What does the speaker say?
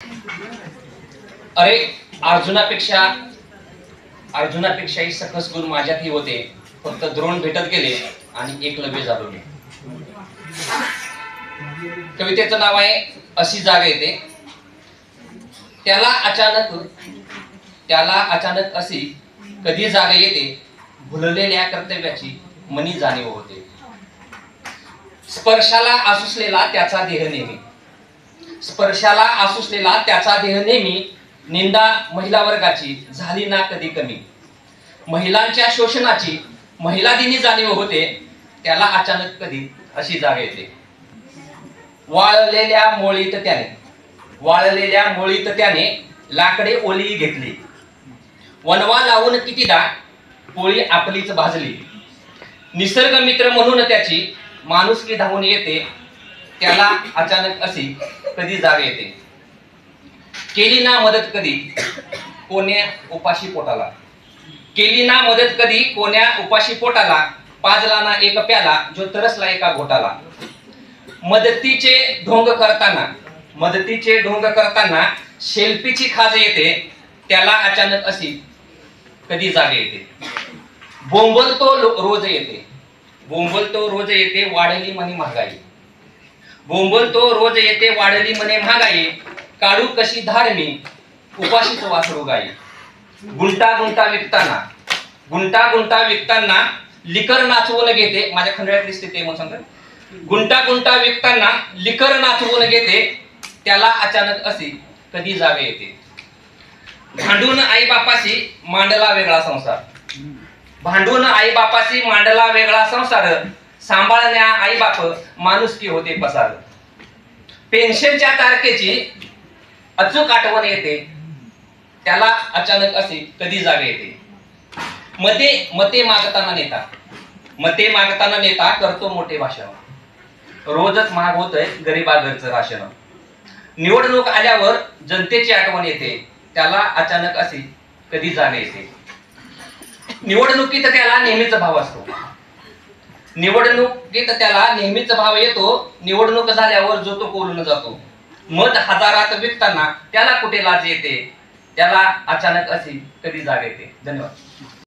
अरे अर्जुनापेक्षाही सकस गुण माझ्यातही होते, फक्त द्रोण भेटत गेले आणि एकलव्य झालो मी. कवितेचं नाव आहे अशी जागा येते. त्याला अचानक अशी कधी जागा येते, भुललेल्या कर्तव्याची मनी जाणीव होते. स्पर्शाला आसुसलेला त्याचा देह नेहमी निंदा महिला वर्गाची झाली ना कधी कमी. महिलांच्या शोषणाची महिला दिनी जाणीव होते, त्याला अचानक कधी अशी जागा येते. वाळलेल्या मोळीत त्याने लाकडे ओली घेतली. वनवा लावून कितीदा पोळी आपलीच भाजली. निसर्ग मित्र म्हणून त्याची माणुसकी धावून येते, त्याला अचानक अशी कधी जाग येते. केली ना मदत कधी कोण्या उपाशी पोटाला, पाजला ना एक प्याला जो तरसला एका घोटाला. मदतीचे ढोंग करताना शेल्फीची खाज येते, त्याला अचानक अशी कधी जाग येते. बोंबलतो रोज येते वाढली म्हणे महागाई. काढू कशी धार मी उपाशीच वासरू गाई. गुंटा विकताना लिकर नाचवून घेते. माझ्या खंडळ्यात दिसते ते मग सांगतात. गुंटा विकताना लिकर नाचवून घेते, त्याला अचानक अशी कधी जाग येते. भांडून आई बापाशी मांडला वेगळा संसार. सांभाळण्या आई बाप माणुसकी होते पसार. पेन्शनच्या तारखेची अचूक आठवण येते, त्याला अचानक अशी कधी जाग येते. मते मागताना नेता करतो मोठे भाषण. रोजच महाग होतंय गरीबाघरचं राशन. निवडणूक आल्यावर जनतेची आठवण येते, त्याला अचानक अशी कधी जाग येते. निवडणुकीत त्याला नेहमीच भाव येतो. निवडणूक झाल्यावर जो तो कोलून जातो. मत हजारात विकताना त्याला कुठे लाज येते, त्याला अचानक अशी कधी जाग येते. धन्यवाद.